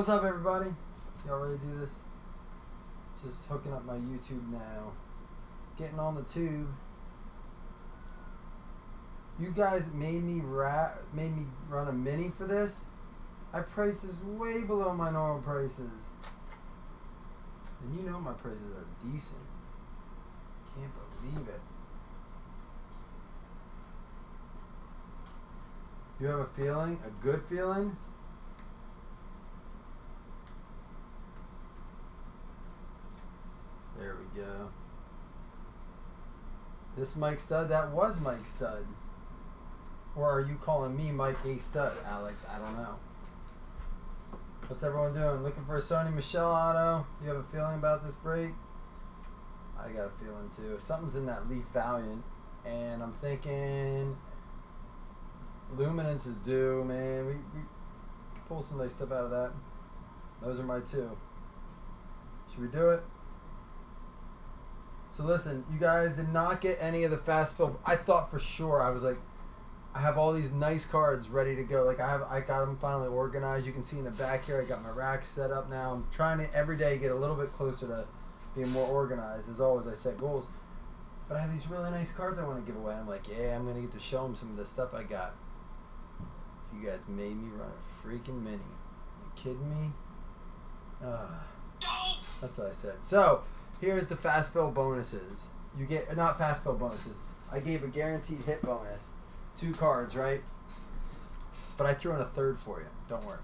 What's up, everybody? Y'all ready to do this? Just hooking up my YouTube now. Getting on the tube. You guys made me run a mini for this. I priced this way below my normal prices. And you know my prices are decent. Can't believe it. You have a feeling? A good feeling? There we go. This Mike Stud, that was Mike Stud. Or are you calling me Mike A. Stud, Alex? I don't know. What's everyone doing? Looking for a Sony Michelle auto? You have a feeling about this break? I got a feeling too. Something's in that Leaf Valiant. And I'm thinking Luminance is due, man. We can pull some nice stuff out of that. Those are my two. Should we do it? So listen, you guys did not get any of the fast fill. I thought for sure, I was like, I have all these nice cards ready to go. Like I got them finally organized. You can see in the back here, I got my racks set up now. I'm trying to every day get a little bit closer to being more organized. As always, I set goals. But I have these really nice cards I want to give away. I'm like, yeah, I'm gonna get to show them some of the stuff I got. You guys made me run a freaking mini. You kidding me? That's what I said. So here's the fast fill bonuses. You get not fast fill bonuses. I gave a guaranteed hit bonus. 2 cards, right? But I threw in a third for you. Don't worry.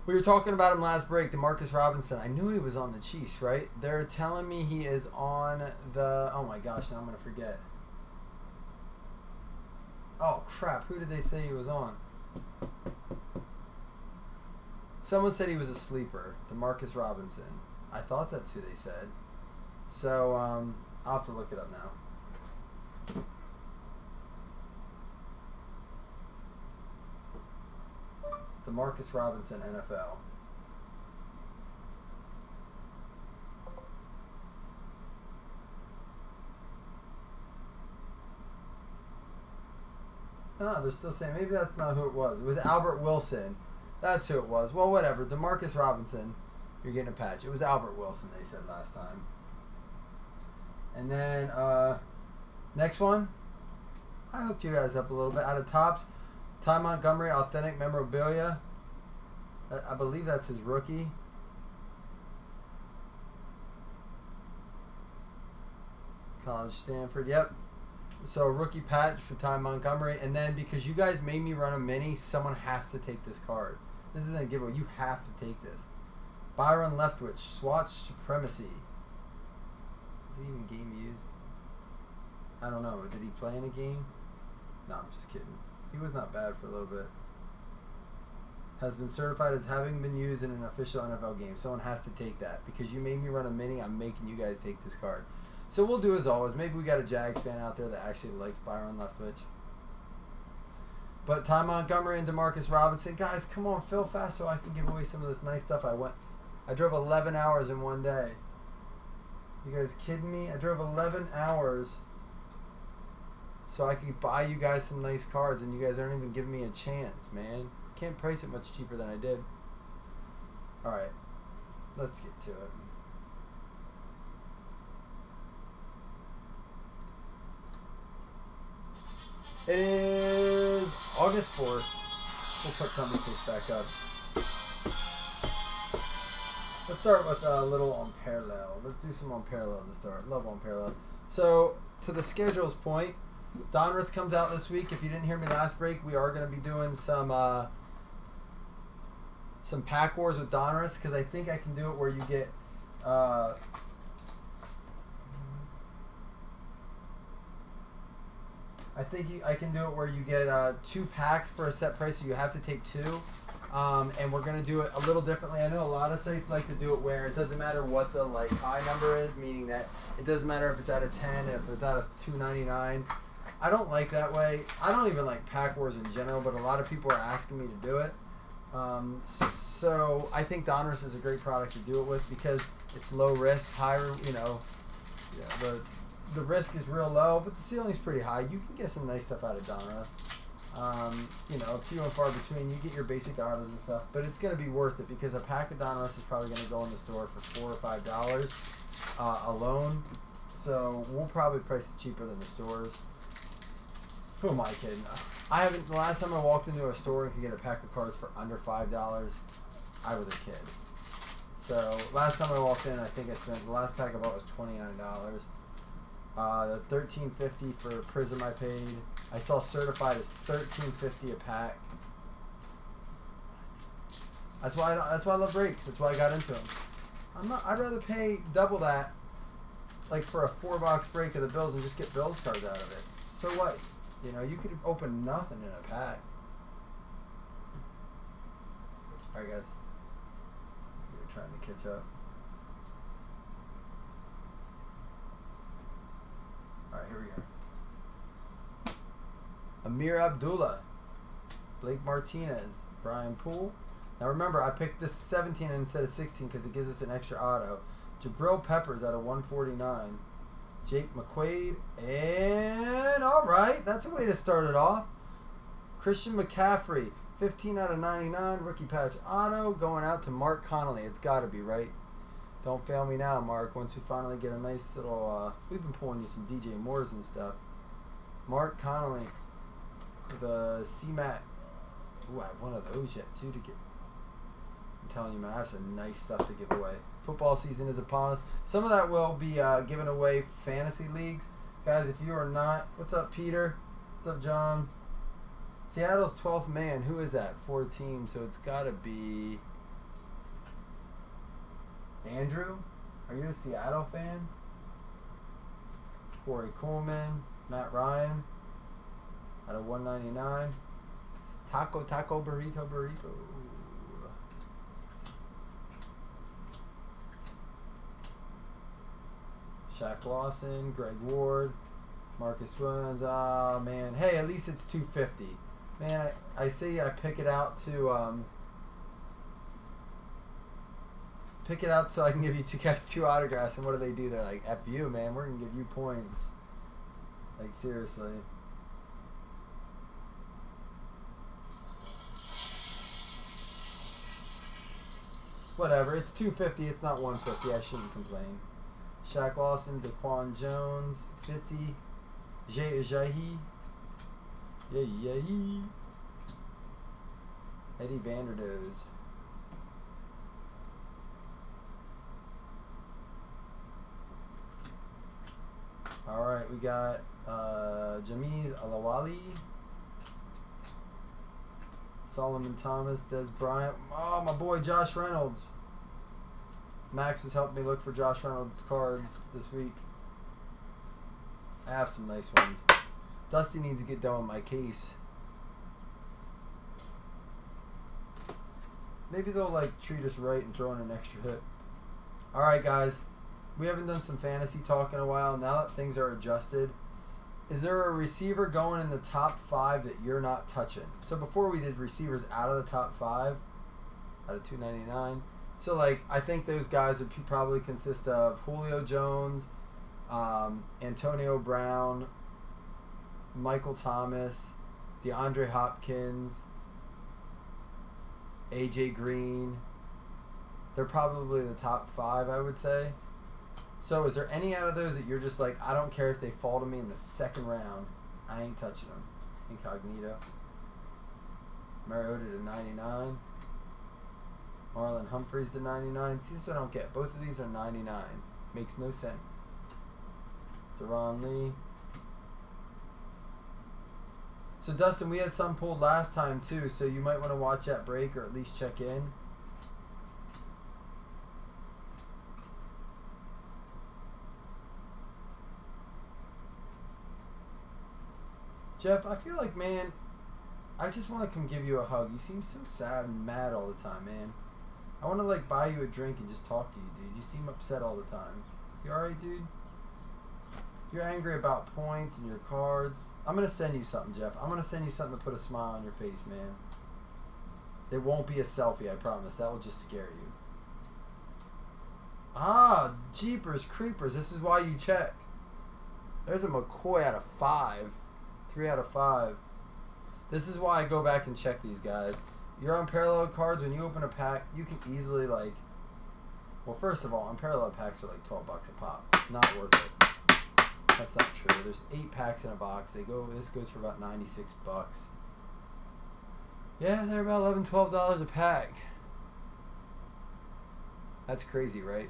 We were talking about him last break, DeMarcus Robinson. I knew he was on the Chiefs, right? They're telling me he is on the... Oh my gosh, now I'm going to forget. Oh crap, who did they say he was on? Someone said he was a sleeper, DeMarcus Robinson. I thought that's who they said. So, I'll have to look it up now. DeMarcus Robinson, NFL. Oh, they're still saying, maybe that's not who it was. It was Albert Wilson. That's who it was. Well, whatever. DeMarcus Robinson, you're getting a patch. It was Albert Wilson, they said last time. And then, next one. I hooked you guys up a little bit. Out of Topps, Ty Montgomery, Authentic Memorabilia. I believe that's his rookie. College Stanford, yep. So a rookie patch for Ty Montgomery. And then because you guys made me run a mini, someone has to take this card. This isn't a giveaway. You have to take this. Byron Leftwich, Swatch Supremacy. Is he even game used? I don't know. Did he play in a game? No, I'm just kidding. He was not bad for a little bit. Has been certified as having been used in an official NFL game. Someone has to take that. Because you made me run a mini, I'm making you guys take this card. So we'll do as always. Maybe we got a Jags fan out there that actually likes Byron Leftwich. But Ty Montgomery and DeMarcus Robinson. Guys, come on, fill fast so I can give away some of this nice stuff. I drove 11 hours in one day. You guys kidding me? I drove 11 hours so I could buy you guys some nice cards, and you guys aren't even giving me a chance, man. Can't price it much cheaper than I did. Alright, let's get to it. It is August 4th. We'll put Tummy 6 back up. Let's start with a little on parallel. Let's do some on parallel to start. Love on parallel. So, to the schedules point, Donruss comes out this week. If you didn't hear me last break, we are going to be doing some pack wars with Donruss, because I think I can do it where you get I can do it where you get 2 packs for a set price, so you have to take 2. And we're going to do it a little differently. I know a lot of sites like to do it where it doesn't matter what the high number is, meaning that it doesn't matter if it's out of 10, if it's out of 299. I don't like that way. I don't even like pack wars in general, but a lot of people are asking me to do it. So I think Donruss is a great product to do it with because it's low risk, higher, the risk is real low, but the ceiling's pretty high. You can get some nice stuff out of Donruss. You know, few and far between. You get your basic autos and stuff, but it's going to be worth it because a pack of Donruss is probably going to go in the store for $4 or $5 alone. So we'll probably price it cheaper than the stores. Who am I kidding? I haven't. The last time I walked into a store and could get a pack of cards for under $5, I was a kid. So last time I walked in, I think I spent the last pack I bought was $29. The $13.50 for Prism I paid. I saw certified as $13.50 a pack. That's why I love breaks. That's why I got into them. I'd rather pay double that, like for a 4-box break of the Bills, and just get Bills cards out of it. So what? You know, you could open nothing in a pack. All right, guys. We're trying to catch up. All right, here we go. Amir Abdullah, Blake Martinez, Brian Poole. Now remember, I picked this 17 instead of 16 because it gives us an extra auto. Jabril Peppers out of 149. Jake McQuaid. And all right, that's a way to start it off. Christian McCaffrey, 15 out of 99. Rookie patch auto going out to Mark Connolly. It's got to be, right? Don't fail me now, Mark. Once we finally get a nice little, we've been pulling you some DJ Moores and stuff. Mark Connolly with a C-Mac. Ooh, I have one of those yet, too, to get. I'm telling you, man, I have some nice stuff to give away. Football season is upon us. Some of that will be given away fantasy leagues. Guys, if you are not, what's up, Peter? What's up, John? Seattle's 12th man. Who is that? 4 teams, so it's got to be Andrew. Are you a Seattle fan? Corey Coleman, Matt Ryan out of 199. Taco burrito. Shaq Lawson, Greg Ward, Marcus Williams. Ah, man. Hey, at least it's 250. Man, I say I pick it out to pick it out so I can give you two guys 2 autographs. And what do? They're like, F you, man. We're gonna give you points. Like, seriously. Whatever. It's 250. It's not 150. I shouldn't complain. Shaq Lawson, Daquan Jones, Fitzy, Jahi, Eddie Vanderdoes. All right, we got Jamiz Alawali, Solomon Thomas, Des Bryant. Oh, my boy Josh Reynolds. Max has helped me look for Josh Reynolds cards this week. I have some nice ones. Dusty needs to get done with my case. Maybe they'll like treat us right and throw in an extra hit. Alright, guys. We haven't done some fantasy talk in a while. Now that things are adjusted, is there a receiver going in the top 5 that you're not touching? So before we did receivers out of the top 5, out of 299. So, like, I think those guys would probably consist of Julio Jones, Antonio Brown, Michael Thomas, DeAndre Hopkins, AJ Green. They're probably the top 5, I would say. So, is there any out of those that you're just like, I don't care if they fall to me in the 2nd round, I ain't touching them? Incognito. Mariota to 99. Marlon Humphreys to 99. See, this I don't get. Both of these are 99. Makes no sense. Deron Lee. So, Dustin, we had some pulled last time, too, so you might want to watch that break or at least check in. Jeff, I feel like, man, I just want to come give you a hug. You seem so sad and mad all the time, man. I want to, like, buy you a drink and just talk to you, dude. You seem upset all the time. You alright, dude? You're angry about points and your cards. I'm going to send you something, Jeff. I'm going to send you something to put a smile on your face, man. It won't be a selfie, I promise. That will just scare you. Ah, jeepers creepers. This is why you check. There's a McCoy out of 5. 3 out of 5. This is why I go back and check these guys. You're on parallel cards. When you open a pack, you can easily like. Well, first of all, unparalleled packs are like $12 a pop. Not worth it. That's not true. There's 8 packs in a box. This goes for about $96. Yeah, they're about $11, $12 a pack. That's crazy, right?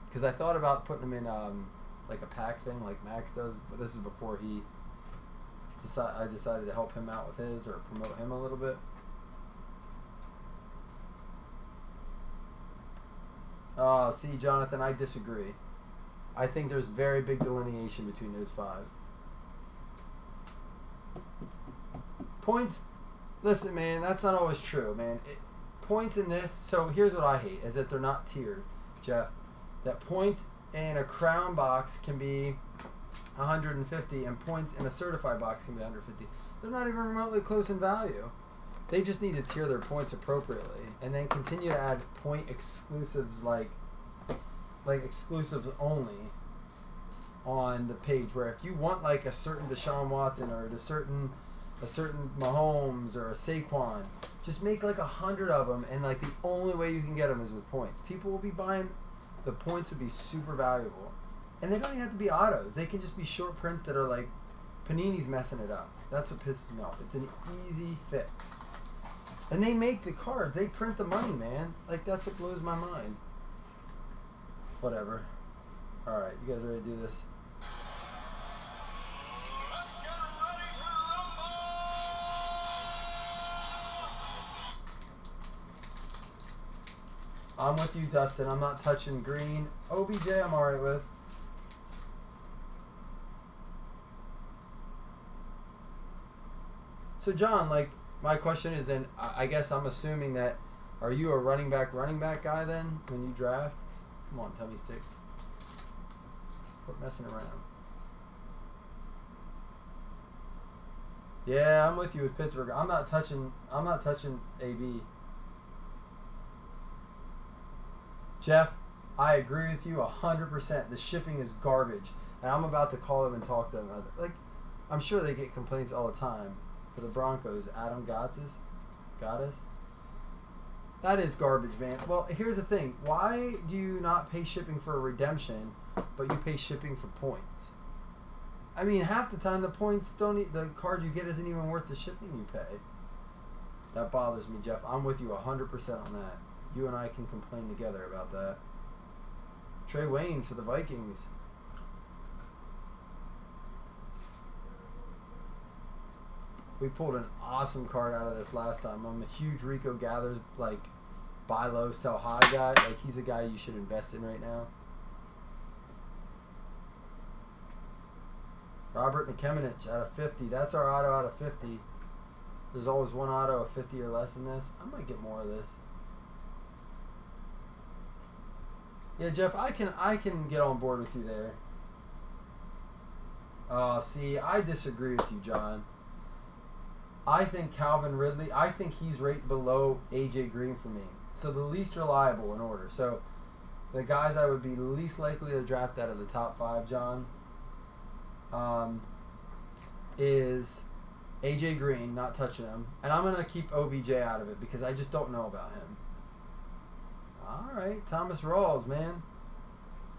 Because I thought about putting them in like a pack thing, like Max does. But this is before I decided to help him out with his or promote him a little bit. Oh, see, Jonathan, I disagree. I think there's very big delineation between those 5. Points, listen, man, that's not always true, man. Points in this, so here's what I hate, is that they're not tiered, Jeff. That points in a crown box can be 150 and points in a certified box can be 150. They're not even remotely close in value. They just need to tier their points appropriately and then continue to add point exclusives like exclusives only on the page, where if you want like a certain Deshaun Watson or a certain Mahomes or a Saquon, just make like 100 of them, and like the only way you can get them is with points. People will be buying, the points would be super valuable. And they don't even have to be autos. They can just be short prints that are like Panini's messing it up. That's what pisses me off. It's an easy fix. And they make the cards. They print the money, man. Like, that's what blows my mind. Whatever. Alright, you guys ready to do this? Let's get ready to rumble! I'm with you, Dustin. I'm not touching green. OBJ I'm alright with. So, John, like, my question is then, I guess I'm assuming that, are you a running back guy then when you draft? Come on, tummy sticks. Quit messing around. Yeah, I'm with you with Pittsburgh. I'm not touching AB. Jeff, I agree with you 100%. The shipping is garbage. And I'm about to call them and talk to them. Like, I'm sure they get complaints all the time. For the Broncos, Adam Gottis. That is garbage, man. Well, here's the thing. Why do you not pay shipping for a redemption, but you pay shipping for points? I mean, half the time the points the card you get isn't even worth the shipping you pay. That bothers me, Jeff. I'm with you 100% on that. You and I can complain together about that. Trey Waynes for the Vikings. We pulled an awesome card out of this last time. I'm a huge Rico Gathers, like, buy low, sell high guy. Like, he's a guy you should invest in right now. Robert Nikemenich out of 50. That's our auto out of 50. There's always one auto of 50 or less in this. I might get more of this. Yeah, Jeff, I can get on board with you there. See, I disagree with you, John. I think Calvin Ridley, I think he's right below AJ Green for me. So the least reliable in order. So the guys I would be least likely to draft out of the top 5, John, is AJ Green, not touching him. And I'm going to keep OBJ out of it because I just don't know about him. All right, Thomas Rawls, man.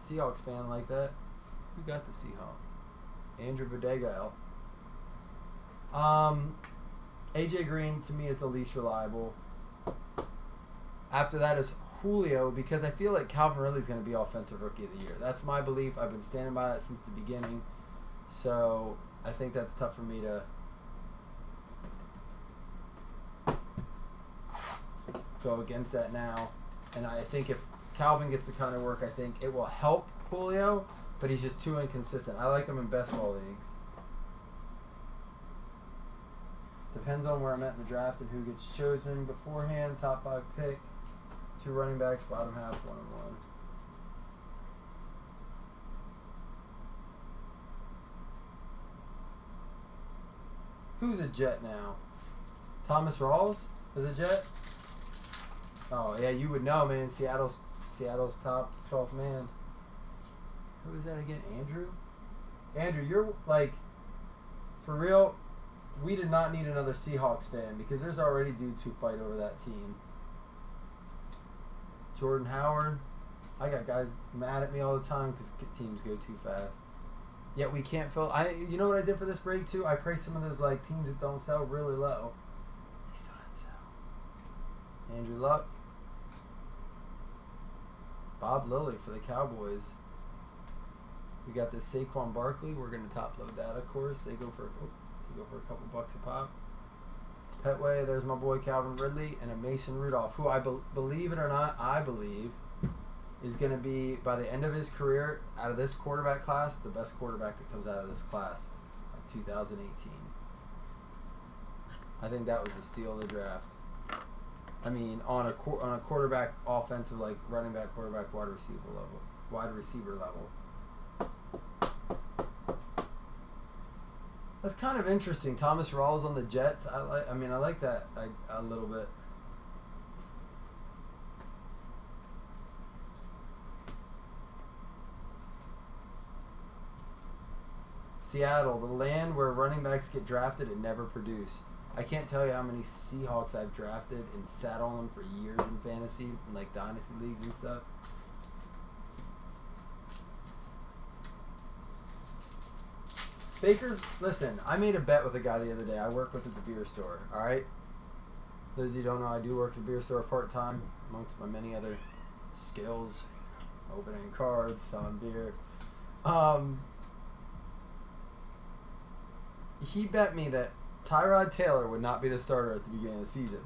Seahawks fan like that. Who got the Seahawks? Andrew Vidal. AJ Green, to me, is the least reliable. After that is Julio, because I feel like Calvin Ridley's going to be Offensive Rookie of the Year. That's my belief. I've been standing by that since the beginning. So I think that's tough for me to go against that now. And I think if Calvin gets the kind of work, I think it will help Julio, but he's just too inconsistent. I like him in best ball leagues. Depends on where I'm at in the draft and who gets chosen beforehand. Top 5 pick. 2 running backs, bottom half, 1-1. Who's a Jet now? Thomas Rawls is a Jet? Oh, yeah, you would know, man. Seattle's top 12th man. Who is that again? Andrew? Andrew, you're like, for real, we did not need another Seahawks fan because there's already dudes who fight over that team. Jordan Howard. I got guys mad at me all the time because teams go too fast. Yet we can't fill. You know what I did for this break too? I priced some of those like teams that don't sell really low. They still didn't sell. Andrew Luck. Bob Lilly for the Cowboys. We got this Saquon Barkley. We're gonna top load that, of course. They go for a couple bucks a pop. Petway. There's my boy Calvin Ridley and a Mason Rudolph, who I believe it or not, I believe is going to be, by the end of his career, out of this quarterback class, the best quarterback that comes out of this class of 2018. I think that was a steal of the draft. I mean, on a quarterback, offensive, like running back, quarterback, wide receiver level. That's kind of interesting. Thomas Rawls on the Jets. I like that a little bit. Seattle, the land where running backs get drafted and never produce. I can't tell you how many Seahawks I've drafted and sat on them for years in fantasy, in like dynasty leagues and stuff. Baker, listen, I made a bet with a guy the other day. I work with at the beer store, all right? Those of you who don't know, I do work at the beer store part-time, amongst my many other skills, opening cards, selling beer. He bet me that Tyrod Taylor would not be the starter at the beginning of the season.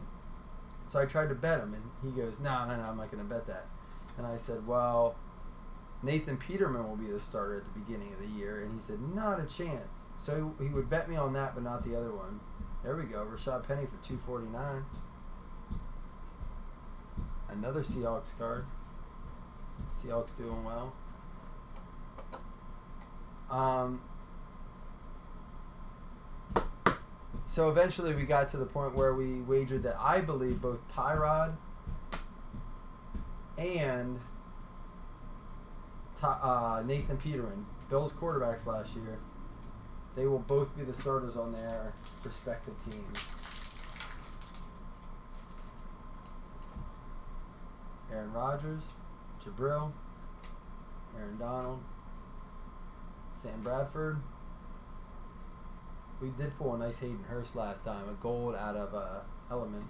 So I tried to bet him, and he goes, no, I'm not going to bet that. And I said, well, Nathan Peterman will be the starter at the beginning of the year. And he said, not a chance. So he would bet me on that, but not the other one. There we go. Rashad Penny for $249. Another Seahawks card. Seahawks doing well. So eventually we got to the point where we wagered that I believe both Tyrod and Nathan Peterman, Bills quarterbacks last year, they will both be the starters on their respective teams. Aaron Rodgers, Jabril, Aaron Donald, Sam Bradford. We did pull a nice Hayden Hurst last time, a gold out of Element.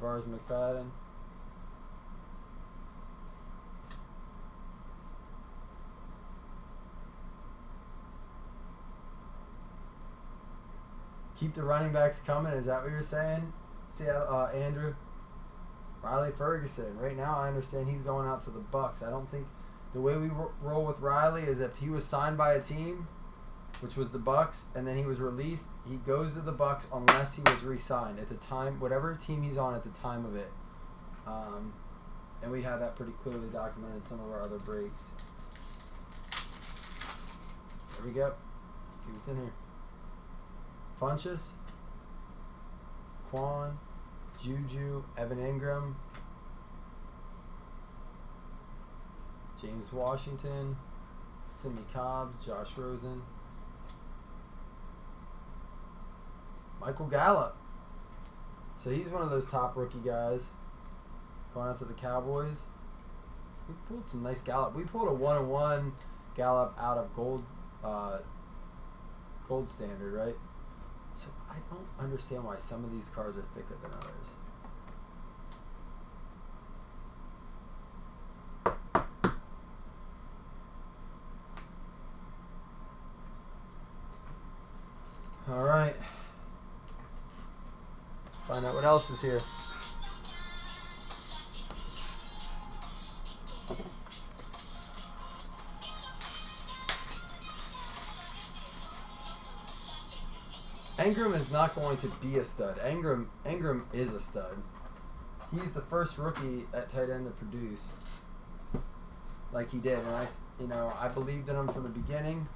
Tavares McFadden. Keep the running backs coming, is that what you're saying? Seattle, Andrew? Riley Ferguson. Right now I understand he's going out to the Bucks. I don't think the way we roll with Riley is if he was signed by a team, which was the Bucks, and then he was released, he goes to the Bucks unless he was re-signed at the time, whatever team he's on at the time of it. And we have that pretty clearly documented in some of our other breaks. There we go. Let's see what's in here. Funchess, Quan, Juju, Evan Ingram, James Washington, Simi Cobbs, Josh Rosen, Michael Gallup. So he's one of those top rookie guys. Going out to the Cowboys. We pulled some nice Gallup. We pulled a 1-on-1 Gallup out of gold standard, right? So I don't understand why some of these cards are thicker than others. All right. Find out what else is here. Ingram is not going to be a stud. Ingram is a stud. He's the first rookie at tight end to produce like he did, and I believed in him from the beginning.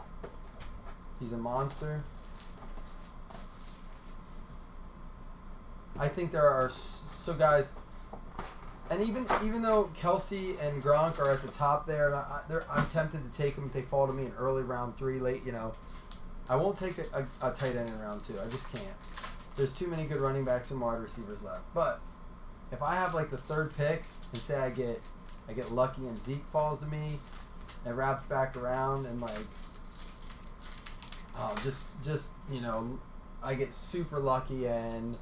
He's a monster. I think there are guys, and even though Kelsey and Gronk are at the top there, and I'm tempted to take them if they fall to me in early round 3, late, I won't take a tight end in round 2. I just can't. There's too many good running backs and wide receivers left. But if I have like the 3rd pick and say I get lucky and Zeke falls to me and wraps back around and like just you know, I get super lucky and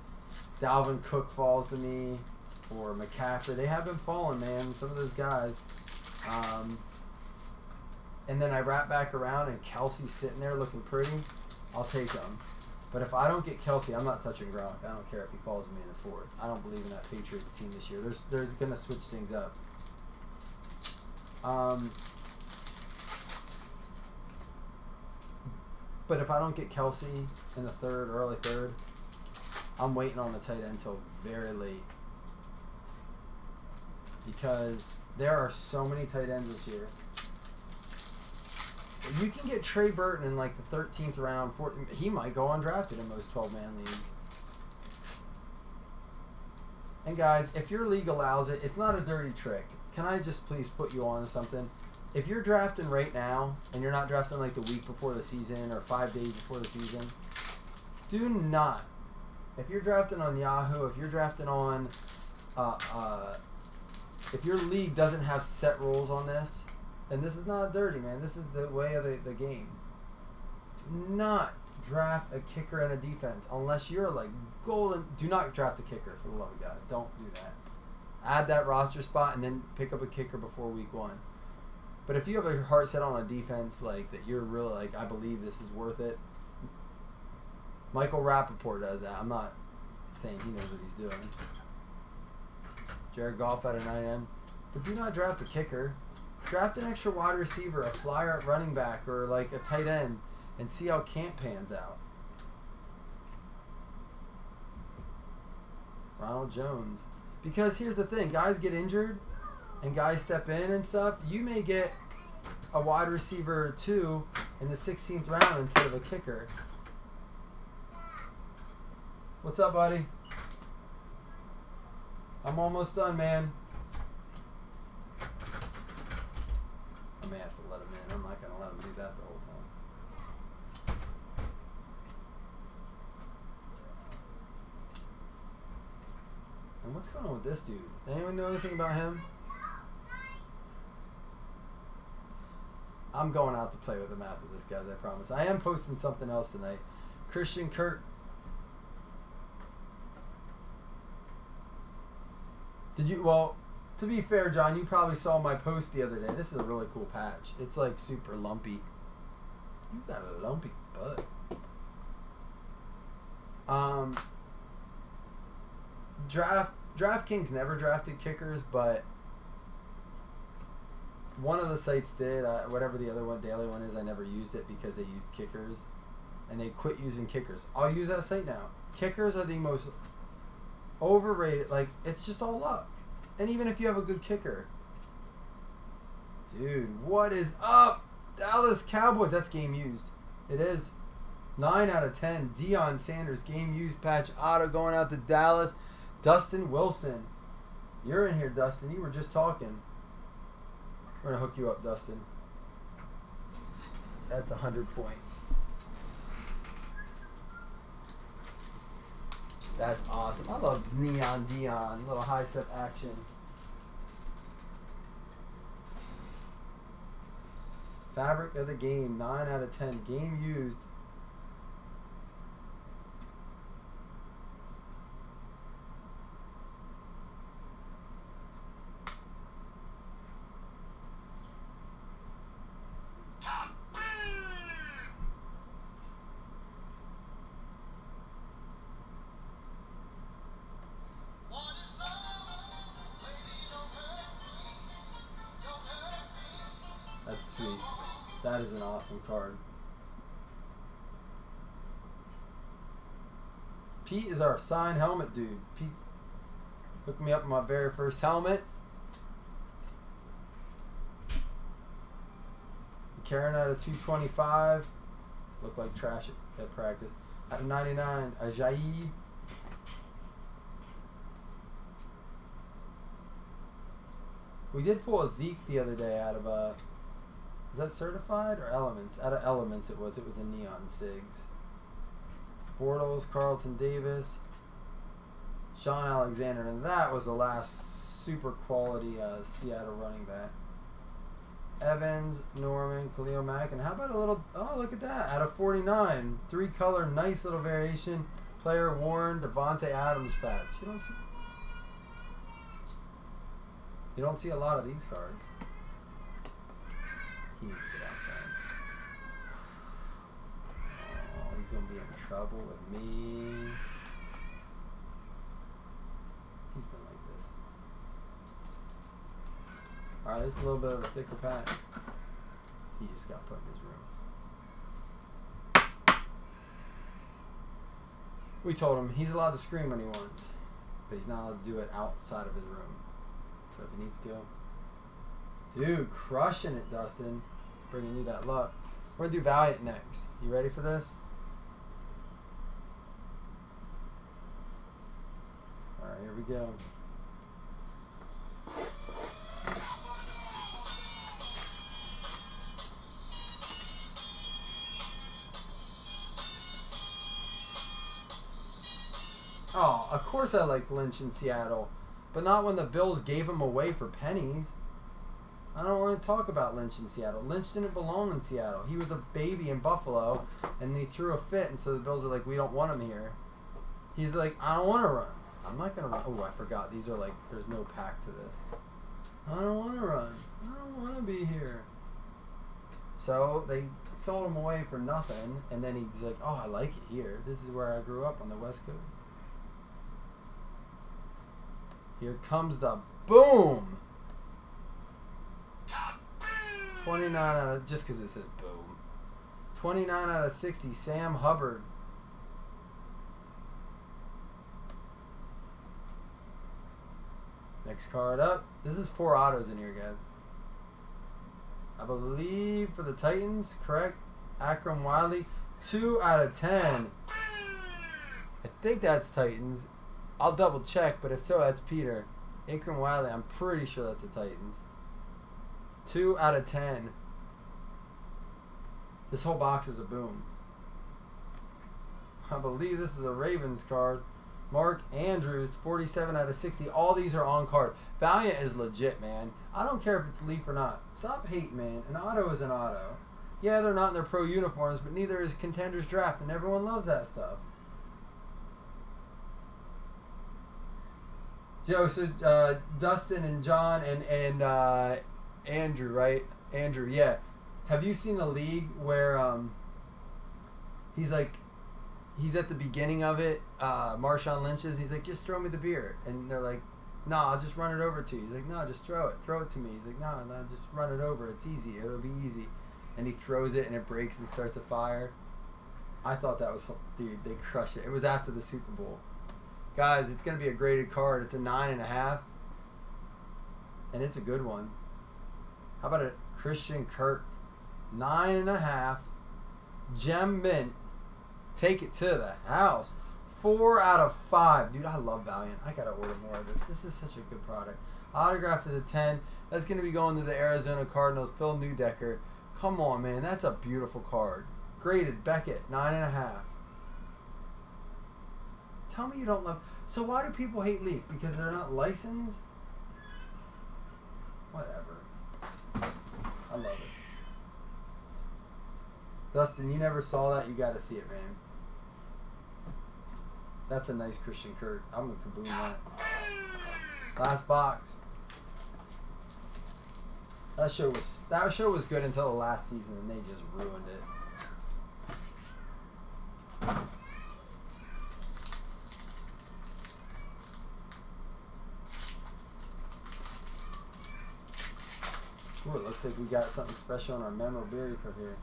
Dalvin Cook falls to me or McCaffrey. They have been falling, man. Some of those guys. And then I wrap back around and Kelsey's sitting there looking pretty. I'll take him. But if I don't get Kelsey, I'm not touching Gronk. I don't care if he falls to me in the 4th. I don't believe in that Patriots team this year. There's going to switch things up. But if I don't get Kelsey in the 3rd, early 3rd, I'm waiting on the tight end until very late. Because there are so many tight ends this year. You can get Trey Burton in like the 13th round. He might go undrafted in most 12-man leagues. And guys, if your league allows it, it's not a dirty trick. Can I just please put you on to something? If you're drafting right now, and you're not drafting like the week before the season or 5 days before the season, do not. If you're drafting on Yahoo, if you're drafting on, if your league doesn't have set rules on this, and this is not dirty, man. This is the way of the game. Do not draft a kicker and a defense unless you're like golden. Do not draft a kicker, for the love of God. Don't do that. Add that roster spot and then pick up a kicker before week 1. But if you have your heart set on a defense like that, you're really like, I believe this is worth it. Michael Rappaport does that. I'm not saying he knows what he's doing. Jared Goff at a 9N. But do not draft a kicker. Draft an extra wide receiver, a flyer at running back, or like a tight end, and see how camp pans out. Ronald Jones. Because here's the thing, guys get injured, and guys step in and stuff. You may get a wide receiver or 2 in the 16th round instead of a kicker. What's up, buddy? I'm almost done, man. I may have to let him in. I'm not going to let him do that the whole time. And what's going on with this dude? Anyone know anything about him? I'm going out to play with him after this, guys, I promise. I am posting something else tonight. Christian Kirk. Did you, well, to be fair, John, you probably saw my post the other day. This is a really cool patch. It's like super lumpy. You got a lumpy butt. DraftKings never drafted kickers, but one of the sites did. Whatever the other one, daily one is, I never used it because they used kickers, and they quit using kickers. I'll use that site now. Kickers are the most overrated. Like, it's just all luck. And even if you have a good kicker, dude, what is up? Dallas Cowboys. That's game used. It is. 9 out of 10. Deion Sanders game used patch auto going out to Dallas. Dustin Wilson. You're in here, Dustin. You were just talking. We're going to hook you up, Dustin. That's 100 point. That's awesome. I love Neon Deion. Little high step action. Fabric of the game. 9 out of 10. Game used. That's sweet. That is an awesome card. Pete is our signed helmet dude. Pete hooked me up with my very first helmet. Karen out of 225. Looked like trash at practice. Out of 99, Ajayi. We did pull a Zeke the other day out of Is that certified or Elements? Out of Elements it was. It was a Neon Sigs. Bortles, Carlton Davis, Sean Alexander, and that was the last super quality Seattle running back. Evans, Norman, Khalil Mack, and how about a little, oh, look at that, out of 49, 3-color, nice little variation, player worn, Devontae Adams patch. You don't see a lot of these cards. He needs to get outside. Oh, he's going to be in trouble with me. He's been like this. Alright, this is a little bit of a thicker pack. He just got put in his room. We told him he's allowed to scream when he wants, but he's not allowed to do it outside of his room. So if he needs to go. Dude, crushing it, Dustin. Bringing you that luck. We're going to do Valiant next. You ready for this? Alright, here we go. Oh, of course I like Lynch in Seattle, but not when the Bills gave him away for pennies. I don't want to talk about Lynch in Seattle. Lynch didn't belong in Seattle. He was a baby in Buffalo, and he threw a fit, and so the Bills are like, we don't want him here. He's like, I don't want to run. I'm not going to run. Oh, I forgot. These are like, there's no pack to this. I don't want to run. I don't want to be here. So they sold him away for nothing, and then he's like, oh, I like it here. This is where I grew up on the West Coast. Here comes the boom. 29 out of, just because it says boom. 29 out of 60, Sam Hubbard. Next card up. This is 4 autos in here, guys. I believe for the Titans, correct? Akram Wiley, 2 out of 10. I think that's Titans. I'll double check, but if so, that's Peter. Akram Wiley, I'm pretty sure that's the Titans. 2 out of 10. This whole box is a boom. I believe this is a Ravens card. Mark Andrews, 47 out of 60. All these are on card. Valiant is legit, man. I don't care if it's Leaf or not. Stop hating, man. An auto is an auto. Yeah, they're not in their pro uniforms, but neither is Contenders Draft, and everyone loves that stuff. Yo, so Dustin and John and Andrew, right? Andrew, yeah. Have you seen the league where he's like, he's at the beginning of it, Marshawn Lynch's, he's like, just throw me the beer. And they're like, no, I'll just run it over to you. He's like, no, just throw it to me. He's like, no, just run it over. It's easy. It'll be easy. And he throws it and it breaks and starts a fire. I thought that was, dude, they crushed it. It was after the Super Bowl. Guys, it's going to be a graded card. It's a 9.5. And it's a good one. How about a Christian Kirk? 9.5. Gem Mint. Take it to the house. 4 out of 5. Dude, I love Valiant. I got to order more of this. This is such a good product. Autograph is a 10. That's going to be going to the Arizona Cardinals. Phil Neudecker. Come on, man. That's a beautiful card. Graded. Beckett. 9.5. Tell me you don't love... So why do people hate Leaf? Because they're not licensed? Whatever. I love it. Dustin, you never saw that? You got to see it, man. That's a nice Christian Kirk. I'm going to kaboom that. Last box. That show was good until the last season, and they just ruined it. Ooh, it looks like we got something special in our memorabilia for here.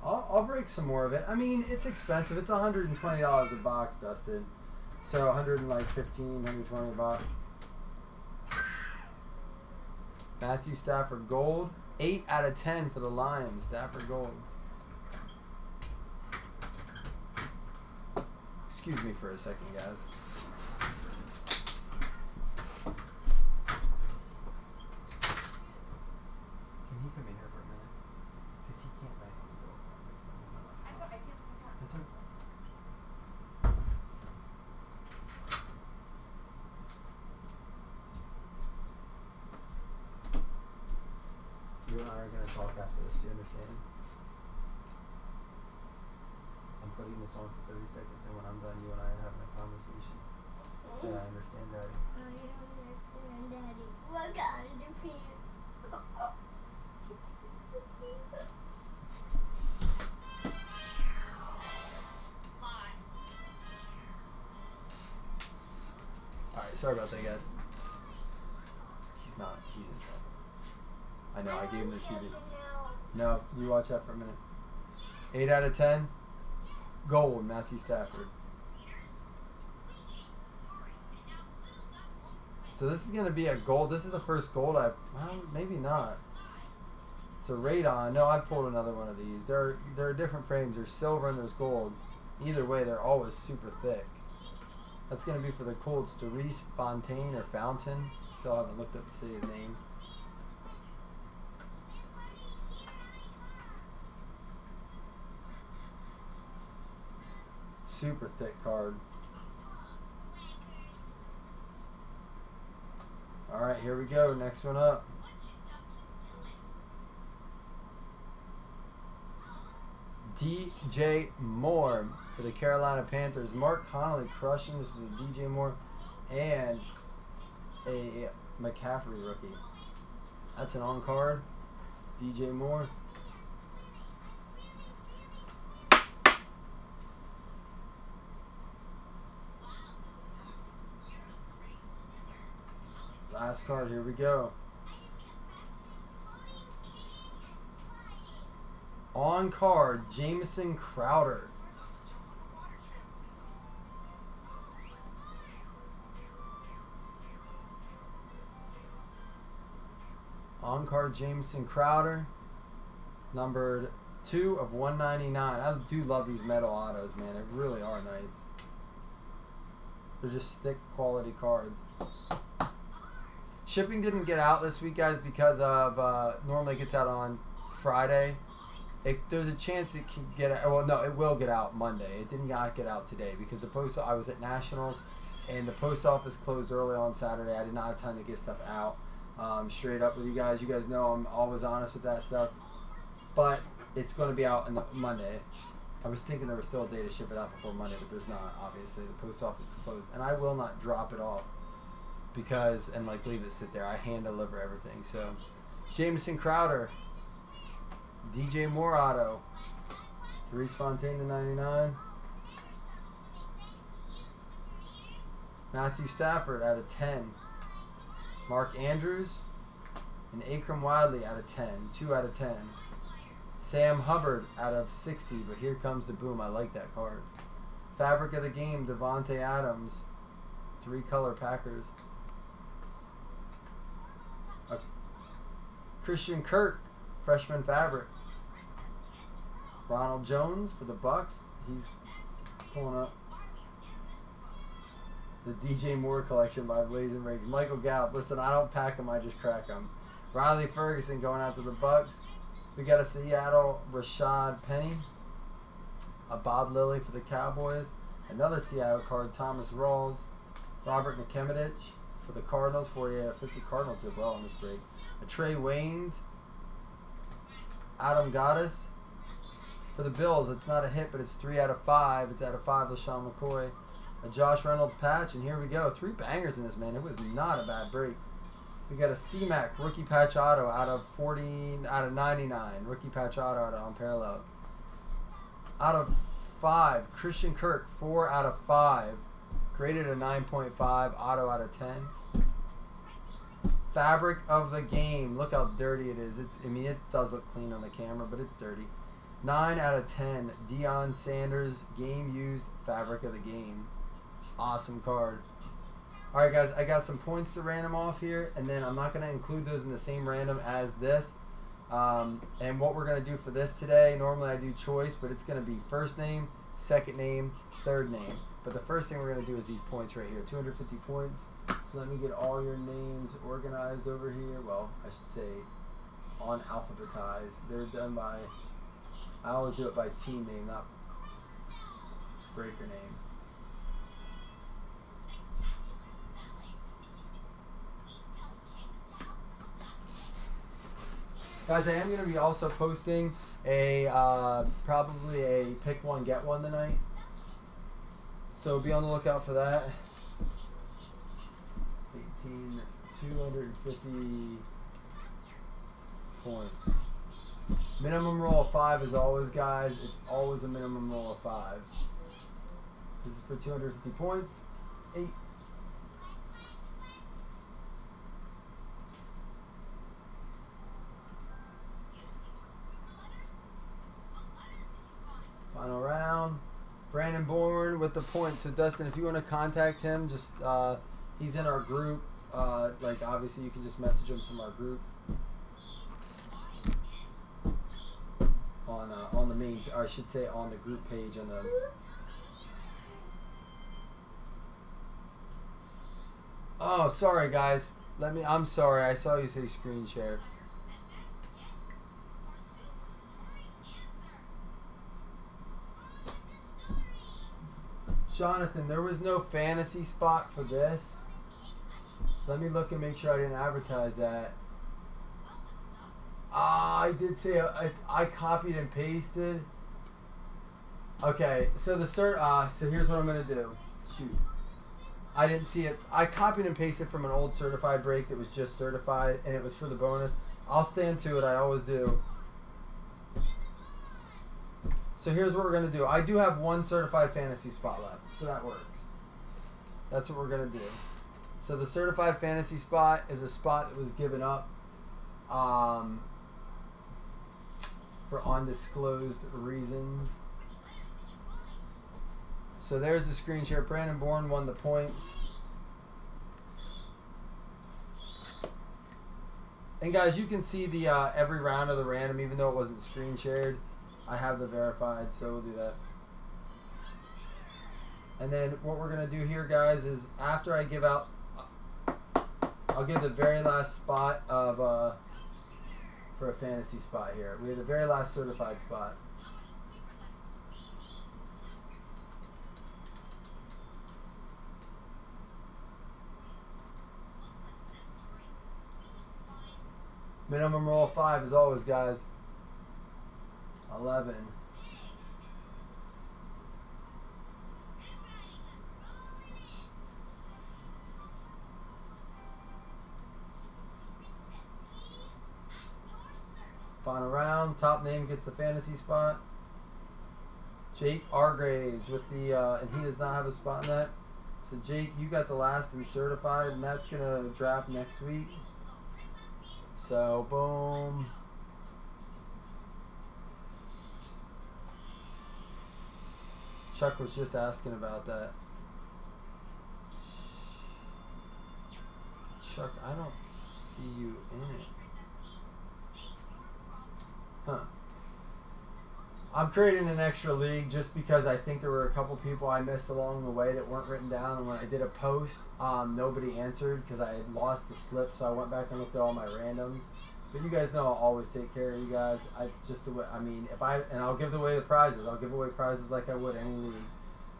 I'll break some more of it. I mean, it's expensive. It's $120 a box, Dustin. So 115, 120 bucks. Matthew Stafford Gold. 8 out of 10 for the Lions. Stafford Gold. Excuse me for a second, guys. Can he come in here for a minute? Because he can't let him go. I'm sorry, I can't. That's okay. You and I are going to talk after this, do you understand? I'm putting this on for 30 seconds, and when I'm done, you and I are having a conversation. So I understand, Daddy. I don't understand, Daddy. What kind of pants? Alright, sorry about that, guys. He's not. He's in trouble. I know, I gave him the TV. No, you watch that for a minute. 8 out of 10. Gold, Matthew Stafford. So this is going to be a gold. This is the first gold I've... Well, maybe not. It's a radon. No, I've pulled another one of these. There are different frames. There's silver and there's gold. Either way, they're always super thick. That's going to be for the Colts. Doris Fontaine or Fountain. Still haven't looked up to see his name. Super thick card. Alright, here we go. Next one up. DJ Moore for the Carolina Panthers. Mark Connolly crushing this with DJ Moore and a McCaffrey rookie. That's an on card. DJ Moore. Last card, here we go. On card, Jamison Crowder. On card, Jamison Crowder. Numbered 2 of 199. I do love these metal autos, man. They really are nice. They're just thick quality cards. Shipping didn't get out this week, guys, because of normally it gets out on Friday. There's a chance it can get out. Well, no, it will get out Monday. It did not get out today because I was at Nationals and the post office closed early on Saturday. I did not have time to get stuff out. Straight up with you guys. You guys know I'm always honest with that stuff. But it's going to be out on Monday. I was thinking there was still a day to ship it out before Monday, but there's not, obviously. The post office is closed. And I will not drop it off because, and like leave it sit there. I hand deliver everything. So, Jamison Crowder. DJ Moore auto. Doris Fontaine to 99. Matthew Stafford out of 10. Mark Andrews and Akram Wadley out of 10. 2 out of 10. Sam Hubbard out of 60, but here comes the boom. I like that card. Fabric of the game, Devontae Adams. 3-color Packers. Christian Kirk, freshman fabric. Ronald Jones for the Bucks. He's pulling up. The DJ Moore collection by Blazzzin Riggs. Michael Gallup. Listen, I don't pack them, I just crack them. Riley Ferguson going out to the Bucks. We got a Seattle Rashad Penny. A Bob Lilly for the Cowboys. Another Seattle card, Thomas Rawls. Robert Nikemedich for the Cardinals. 48 out of 50. Cardinals did well on this break. A Trey Waynes. Adam Gaddis for the Bills. It's not a hit, but it's 3 out of 5. It's out of 5. LaShawn McCoy. A Josh Reynolds patch, and here we go. 3 bangers in this, man. It was not a bad break. We got a C-Mac rookie patch auto out of 99. Rookie patch auto out of Unparalleled. Out of 5, Christian Kirk, 4 out of 5. Graded a 9.5. Auto out of 10. Fabric of the game. Look how dirty it is. I mean, it does look clean on the camera, but it's dirty. 9 out of 10. Deion Sanders, game used fabric of the game. Awesome card. Alright guys, I got some points to random off here, and then I'm not going to include those in the same random as this. And what we're going to do for this today, normally I do choice, but it's going to be first name, second name, third name. But the first thing we're going to do is these points right here, 250 points. So let me get all your names organized over here. Well, I should say unalphabetized. They're done by, I always do it by team name, not breaker name. Guys, I am going to be also posting a probably a pick one get one tonight, so be on the lookout for that. 18, 250 points. Minimum roll of 5 as always, guys. It's always a minimum roll of 5. This is for 250 points. 8. Final round. Brandon Bourne with the points. So Dustin, if you want to contact him, just he's in our group. Like obviously you can just message him from our group on the main, or I should say on the group page on the. Oh, sorry guys. I'm sorry. I saw you say screen share. Jonathan, there was no fantasy spot for this. Let me look and make sure I didn't advertise that. I did say I copied and pasted. Okay, so the so here's what I'm gonna do. Shoot, I didn't see it. I copied and pasted from an old certified break that was just certified, and it was for the bonus. I'll stand to it. I always do. So here's what we're going to do. I do have one certified fantasy spot left, so that works. That's what we're going to do. So the certified fantasy spot is a spot that was given up for undisclosed reasons. So there's the screen share. Brandon Bourne won the points. And guys, you can see the every round of the random, even though it wasn't screen shared. I have the verified, so we'll do that. And then what we're going to do here, guys, is after I give out, I'll give the very last spot of, for a fantasy spot here. We have the very last certified spot. Minimum roll of 5 as always, guys. 11. Final round. Top name gets the fantasy spot. Jake Argraves with the, and he does not have a spot in that. So Jake, you got the last and certified, and that's gonna draft next week. So boom. Chuck was just asking about that. Chuck, I don't see you in it. Huh. I'm creating an extra league just because I think there were a couple people I missed along the way that weren't written down, and when I did a post, nobody answered because I had lost the slip, so I went back and looked at all my randoms. But you guys know I'll always take care of you guys. It's just the way, I mean, and I'll give away the prizes. I'll give away prizes like I would any league.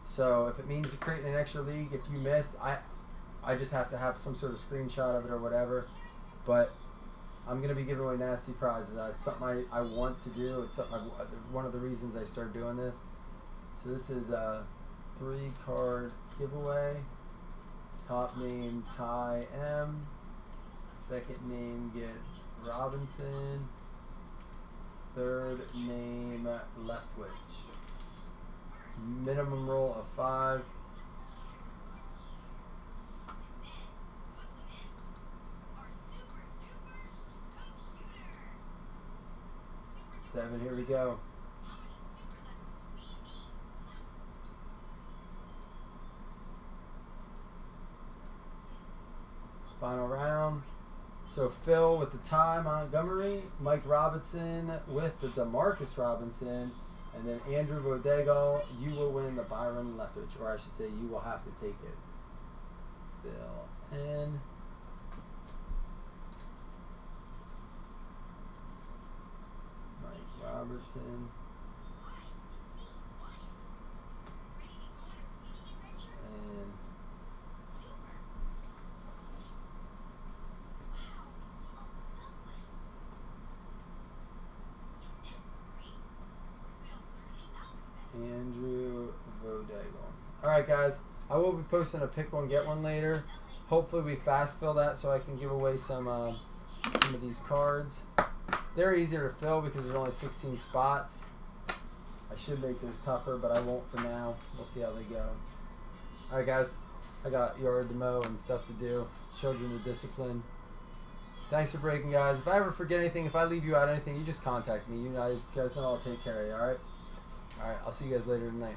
So if it means creating an extra league, if you missed, I just have to have some sort of screenshot of it or whatever. But I'm going to be giving away nasty prizes. That's something I want to do. It's something one of the reasons I started doing this. So this is a 3-card giveaway. Top name Ty M. Second name gets Robinson. Third name Leftwich. Minimum roll of 5. Seven, here we go. Final round. So Phil with the Ty Montgomery, Mike Robinson with the DeMarcus Robinson, and then Andrew Bodego. You will win the Byron Leftwich, or I should say you will have to take it. Phil and Robertson. And Andrew Vodagon. Alright guys, I will be posting a pick one, get one later. Hopefully we fast fill that so I can give away some of these cards. They're easier to fill because there's only 16 spots. I should make those tougher, but I won't for now. We'll see how they go. Alright guys, I got yard to mow and stuff to do. Children of discipline. Thanks for breaking, guys. If I ever forget anything, if I leave you out anything, you just contact me. You guys know I'll take care of you, alright? Alright, I'll see you guys later tonight.